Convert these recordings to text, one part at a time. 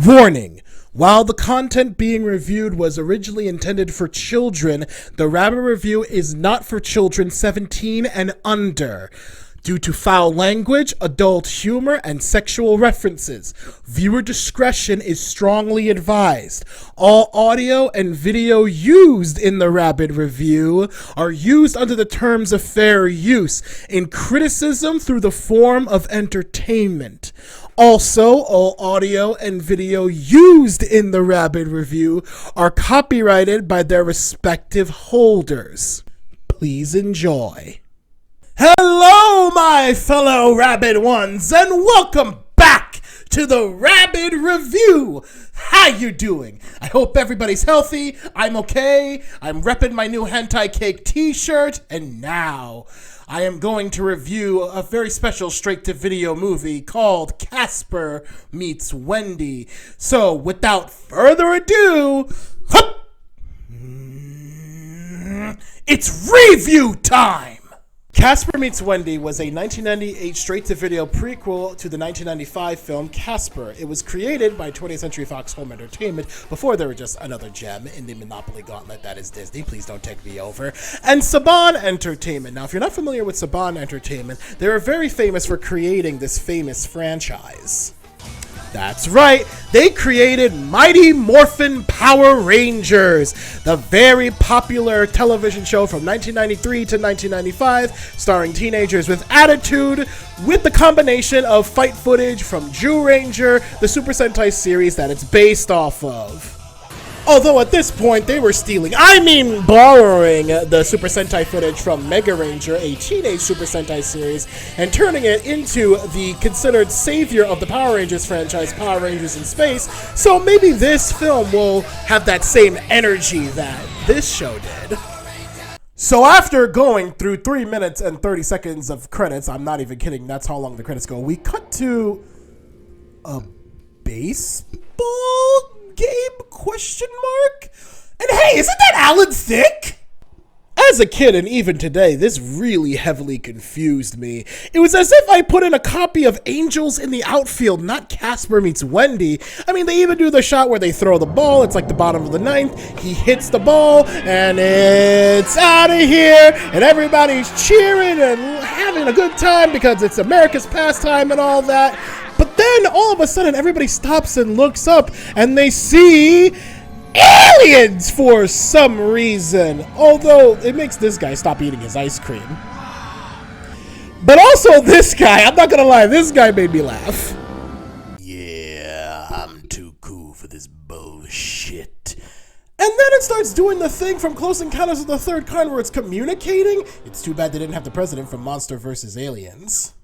Warning! While the content being reviewed was originally intended for children, the Rabid review is not for children 17 and under. Due to foul language, adult humor, and sexual references, viewer discretion is strongly advised. All audio and video used in the Rabid review are used under the terms of fair use in criticism through the form of entertainment. Also, all audio and video used in the Rabid review are copyrighted by their respective holders. Please enjoy. Hello, my fellow Rabid ones, and welcome back to the Rabid review. How you doing? I hope everybody's healthy. I'm okay. I'm repping my new hentai cake t-shirt, and now I am going to review a very special straight-to-video movie called Casper Meets Wendy. So, without further ado, it's review time! Casper Meets Wendy was a 1998 straight-to-video prequel to the 1995 film Casper. It was created by 20th Century Fox Home Entertainment before they were just another gem in the Monopoly gauntlet that is Disney. Please don't take me over. And Saban Entertainment. Now, if you're not familiar with Saban Entertainment, they were very famous for creating this famous franchise. That's right, they created Mighty Morphin Power Rangers, the very popular television show from 1993 to 1995, starring teenagers with attitude, with the combination of fight footage from Jew Ranger, the Super Sentai series that it's based off of. Although at this point they were borrowing the Super Sentai footage from Mega Ranger, a teenage Super Sentai series, and turning it into the considered savior of the Power Rangers franchise, Power Rangers in Space, so maybe this film will have that same energy that this show did. So after going through 3 minutes and 30 seconds of credits, I'm not even kidding, that's how long the credits go, we cut to a baseball game? Question mark? And hey, isn't that Alan Thicke? As a kid, and even today, this really heavily confused me. It was as if I put in a copy of Angels in the Outfield, not Casper Meets Wendy. I mean, they even do the shot where they throw the ball. It's like the bottom of the ninth. He hits the ball, and it's out of here. And everybody's cheering and having a good time because it's America's pastime and all that. But then, all of a sudden, everybody stops and looks up, and they see aliens for some reason. Although, it makes this guy stop eating his ice cream. But also this guy, I'm not gonna lie, this guy made me laugh. Yeah, I'm too cool for this bullshit. And then it starts doing the thing from Close Encounters of the Third Kind where it's communicating. It's too bad they didn't have the president from Monster vs. Aliens.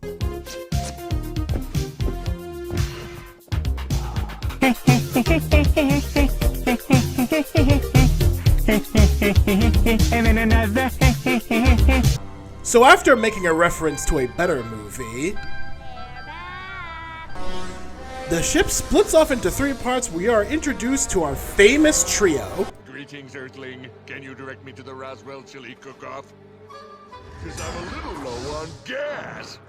So after making a reference to a better movie, the ship splits off into 3 parts. We are introduced to our famous trio. Greetings, Earthling. Can you direct me to the Roswell chili cook-off? Because I'm a little low on gas.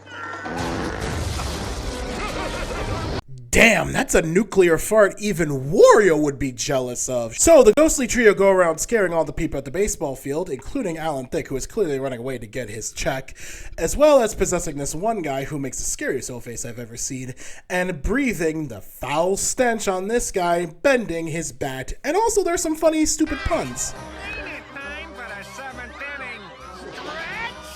Damn, that's a nuclear fart even Wario would be jealous of. So the ghostly trio go around scaring all the people at the baseball field, including Alan Thicke, who is clearly running away to get his check, as well as possessing this one guy who makes the scariest old face I've ever seen, and breathing the foul stench on this guy, bending his bat. And also there's some funny, stupid puns.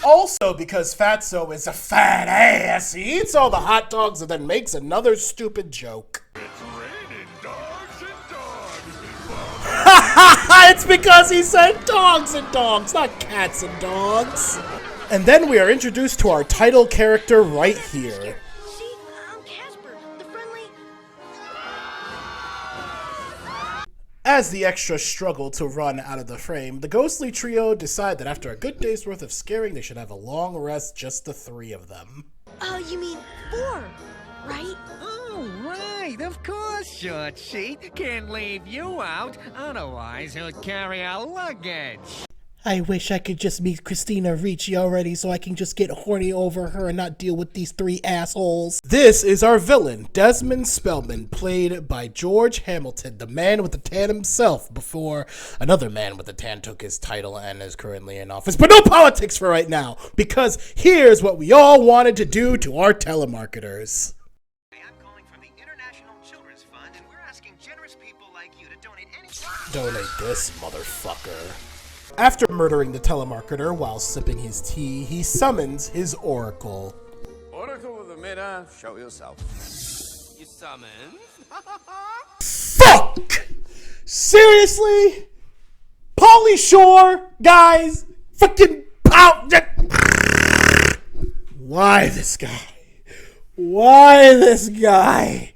Also, because Fatso is a fat ass, he eats all the hot dogs and then makes another stupid joke. It's raining dogs and dogs. It's because he said dogs and dogs, not cats and dogs. And then we are introduced to our title character right here. See, I'm Casper, the friendly... As the extras struggle to run out of the frame, the ghostly trio decide that after a good day's worth of scaring, they should have a long rest, just the 3 of them. You mean 4, right? Oh, right, of course, Short Sheet. Can't leave you out, otherwise he'll carry our luggage. I wish I could just meet Christina Ricci already so I can just get horny over her and not deal with these three assholes. This is our villain, Desmond Spellman, played by George Hamilton, the man with the tan himself, before another man with the tan took his title and is currently in office. But no politics for right now, because here's what we all wanted to do to our telemarketers. I'm calling from the International Children's Fund, and we're asking generous people like you to donate any... Donate this, motherfucker. After murdering the telemarketer while sipping his tea, he summons his oracle. Oracle of the Midda, show yourself. You summon? Fuck! Seriously? Pauly Shore, guys? Fucking Why this guy? Why this guy?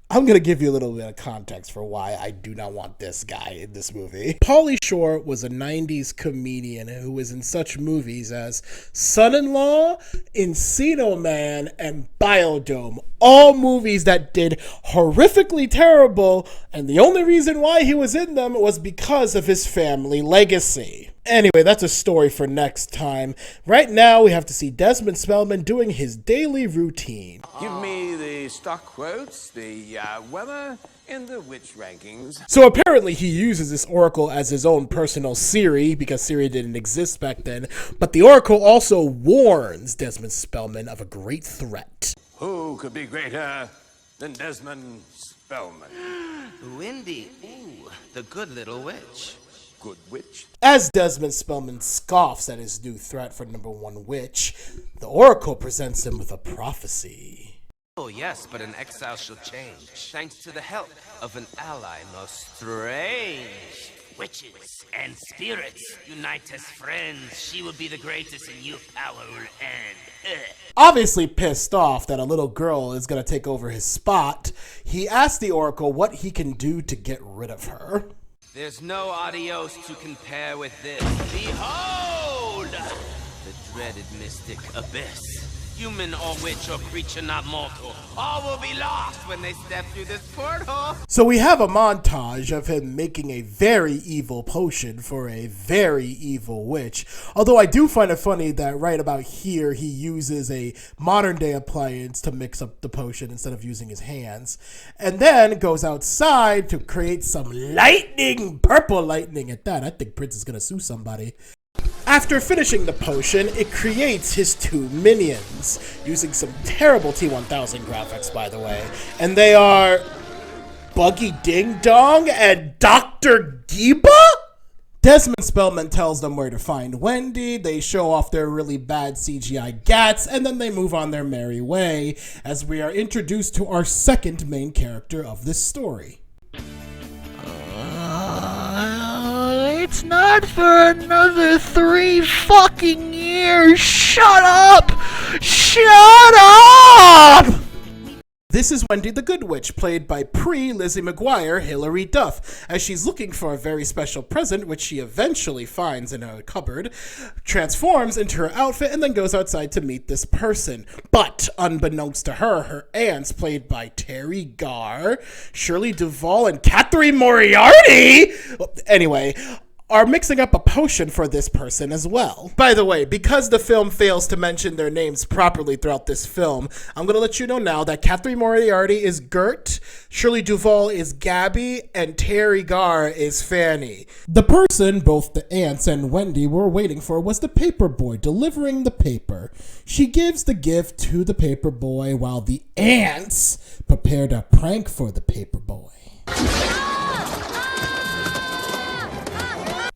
I'm going to give you a little bit of context for why I do not want this guy in this movie. Pauly Shore was a 90s comedian who was in such movies as Son-in-Law, Encino Man, and Biodome. All movies that did horrifically terrible, and the only reason why he was in them was because of his family legacy. Anyway, that's a story for next time. Right now, we have to see Desmond Spellman doing his daily routine. Give me the stock quotes, the weather, and the witch rankings. So apparently he uses this oracle as his own personal Siri, because Siri didn't exist back then. But the oracle also warns Desmond Spellman of a great threat. Who could be greater than Desmond Spellman? Wendy. Ooh, the good little witch. Good witch. As Desmond Spellman scoffs at his new threat for #1 witch, the oracle presents him with a prophecy. Oh yes, but an exile shall change, thanks to the help of an ally most strange. Witches and spirits unite as friends. She will be the greatest and your power will end. Obviously pissed off that a little girl is going to take over his spot, he asks the oracle what he can do to get rid of her. There's no adios to compare with this. Behold! The dreaded mystic abyss. Human or witch or creature not mortal. All will be lost when they step through this portal. So we have a montage of him making a very evil potion for a very evil witch. Although I do find it funny that right about here he uses a modern day appliance to mix up the potion instead of using his hands. And then goes outside to create some lightning, purple lightning at that. I think Prince is gonna sue somebody. After finishing the potion, it creates his 2 minions, using some terrible T-1000 graphics, by the way. And they are Buggy Ding Dong and Dr. Giba? Desmond Spellman tells them where to find Wendy, they show off their really bad CGI gats, and then they move on their merry way, as we are introduced to our second main character of this story. It's not for another 3 fucking years. Shut up! Shut up! This is Wendy the Good Witch, played by pre-Lizzie McGuire Hilary Duff, as she's looking for a very special present, which she eventually finds in a cupboard, transforms into her outfit, and then goes outside to meet this person. But, unbeknownst to her, her aunts, played by Terry Garr, Shirley Duvall, and Catherine Moriarty, anyway, are mixing up a potion for this person as well. By the way, because the film fails to mention their names properly throughout this film, I'm going to let you know now that Catherine Moriarty is Gert, Shirley Duvall is Gabby, and Terry Garr is Fanny. The person both the aunts and Wendy were waiting for was the paper boy delivering the paper. She gives the gift to the paper boy while the aunts prepared a prank for the paper boy.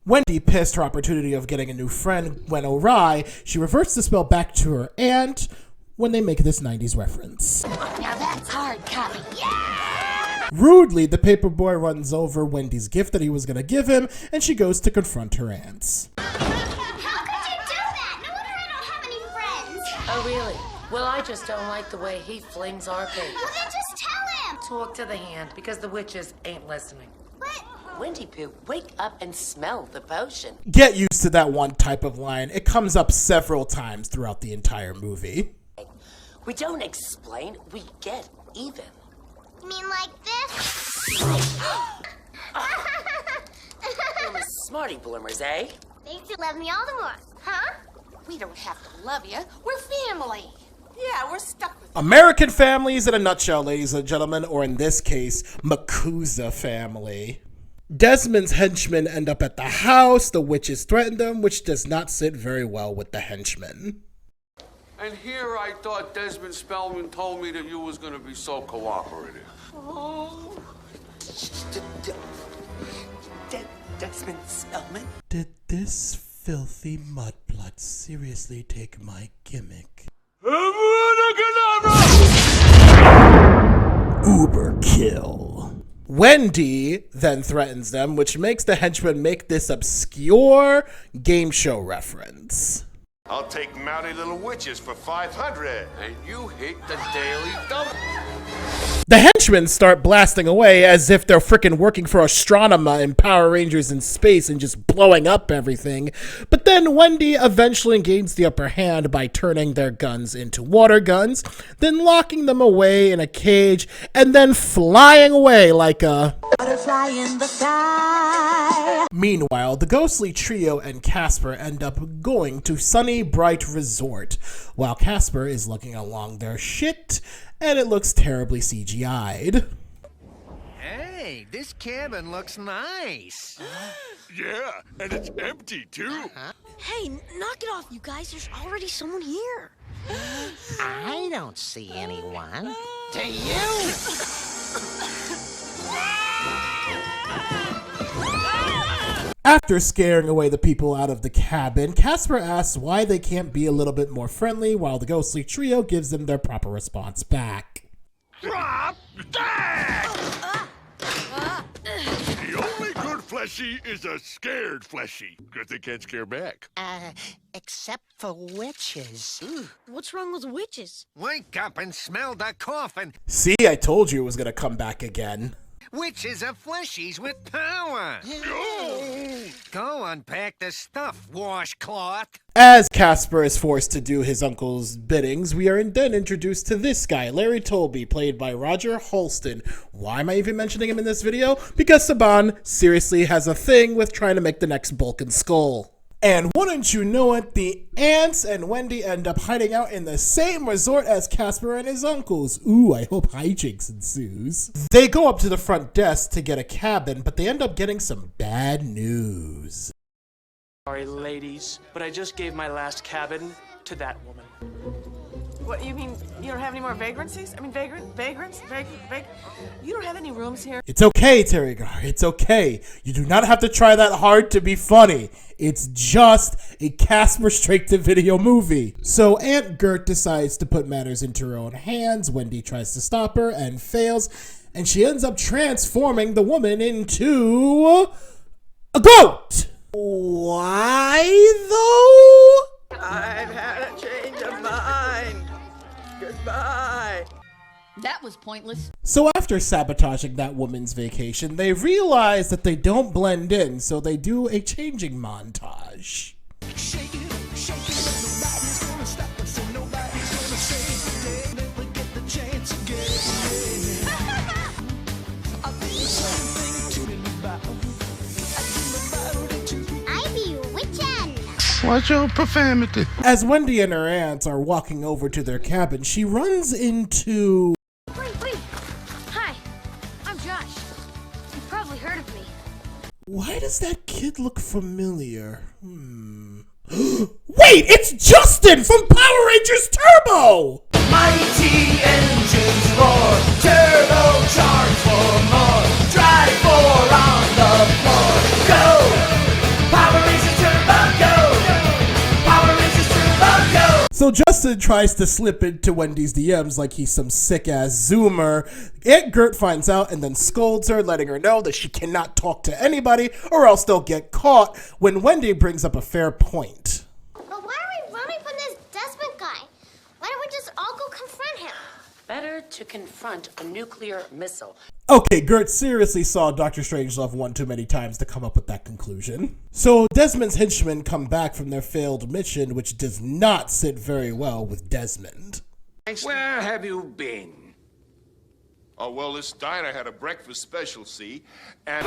Wendy, pissed her opportunity of getting a new friend went awry, she reverts the spell back to her aunt when they make this 90s reference. Now that's hard copy. Yeah! Rudely, the paperboy runs over Wendy's gift that he was going to give him, and she goes to confront her aunts. How could you do that? No wonder I don't have any friends. Oh, really? Well, I just don't like the way he flings our paper. Well, then just tell him. Talk to the hand, because the witches ain't listening. What? Wendy Pooh, wake up and smell the potion. Get used to that one type of line. It comes up several times throughout the entire movie. We don't explain, we get even. You mean like this? You're a smarty bloomers, eh? Makes you love me all the more, huh? We don't have to love you. We're family. Yeah, we're stuck with American families in a nutshell, ladies and gentlemen, or in this case, Makuza family. Desmond's henchmen end up at the house. The witches threaten them, which does not sit very well with the henchmen. And here I thought Desmond Spellman told me that you was gonna be so cooperative. Oh. Desmond Spellman? Did this filthy mudblood seriously take my gimmick? Uber kill. Wendy then threatens them, which makes the henchmen make this obscure game show reference. I'll take Mounty Little Witches for 500. And you hate the Daily Double. The henchmen start blasting away as if they're frickin' working for Astronema in Power Rangers in space and just blowing up everything. But then Wendy eventually gains the upper hand by turning their guns into water guns, then locking them away in a cage, and then flying away like a butterfly in the sky. Meanwhile, the ghostly trio and Casper end up going to Sunny Bright Resort, while Casper is looking along their shit, and it looks terribly CGI'd. Hey, this cabin looks nice. Yeah, and it's empty too. Hey, knock it off, you guys. There's already someone here. I don't see anyone. Do you? After scaring away the people out of the cabin, Casper asks why they can't be a little bit more friendly, while the ghostly trio gives them their proper response back. Drop dead! The only good fleshy is a scared fleshy, because they can't scare back. Except for witches. What's wrong with witches? Wake up and smell the coffin. See, I told you it was gonna come back again. Witches are fleshies with power. Go unpack the stuff, washcloth. As Casper is forced to do his uncle's biddings, we are then introduced to this guy, Larry Toby, played by Roger Holston. Why am I even mentioning him in this video? Because Saban seriously has a thing with trying to make the next Bulk and Skull. And wouldn't you know it, the aunts and Wendy end up hiding out in the same resort as Casper and his uncles. Ooh, I hope hijinks ensues. They go up to the front desk to get a cabin, but they end up getting some bad news. Sorry, ladies, but I just gave my last cabin to that woman. What, you mean you don't have any more vagrancies? I mean, vagrants? You don't have any rooms here? It's okay, Terry Gar. It's okay. You do not have to try that hard to be funny. It's just a Casper straight-to-video movie. So Aunt Gert decides to put matters into her own hands. Wendy tries to stop her and fails, and she ends up transforming the woman into a goat. Why, though? I've had a change of mind. Goodbye. That was pointless. So after sabotaging that woman's vacation, they realize that they don't blend in, so they do a changing montage. Shake it, nobody's gonna stop us, and nobody's gonna save the day. Never get the chance again. I think the same thing to me about. I dream about it too. I be witchin'. Watch your profanity. As Wendy and her aunts are walking over to their cabin, she runs into... Wait. Hi, I'm Josh. You've probably heard of me. Why does that kid look familiar? Wait, it's Justin from Power Rangers Turbo! Mighty engines roar, turbo charge for more. Drive 4 on the floor. Go! Power Rangers Turbo, go! Power Rangers Turbo, go! So Justin tries to slip into Wendy's DMs like he's some sick-ass Zoomer. Edgert finds out and then scolds her, letting her know that she cannot talk to anybody or else they'll get caught, when Wendy brings up a fair point. But why are we running from this Desmond guy? Why don't we just all go confront him? Better to confront a nuclear missile. Okay, Gert seriously saw Dr. Strangelove one too many times to come up with that conclusion. So Desmond's henchmen come back from their failed mission, which does not sit very well with Desmond. Where have you been? Oh, well, this diner had a breakfast special, see? And...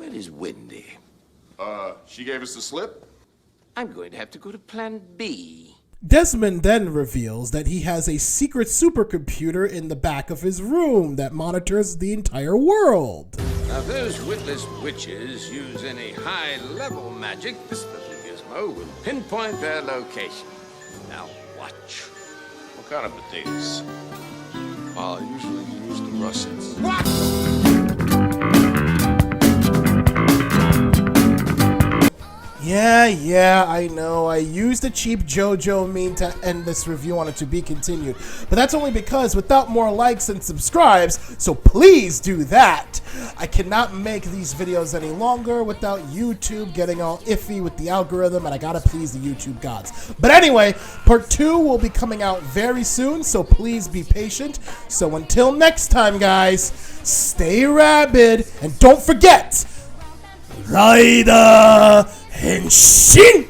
Where is Wendy? She gave us the slip? I'm going to have to go to plan B. Desmond then reveals that he has a secret supercomputer in the back of his room that monitors the entire world. Now, if those witless witches use any high-level magic, this little gizmo will pinpoint their location. Now, watch. What kind of potatoes? I usually use the Russians. What? Yeah, I know. I used a cheap JoJo meme to end this review on it to be continued. But that's only because without more likes and subscribes, so please do that. I cannot make these videos any longer without YouTube getting all iffy with the algorithm, and I gotta please the YouTube gods. But anyway, part 2 will be coming out very soon, so please be patient. So until next time, guys, stay rabid, and don't forget, Rider Henshin!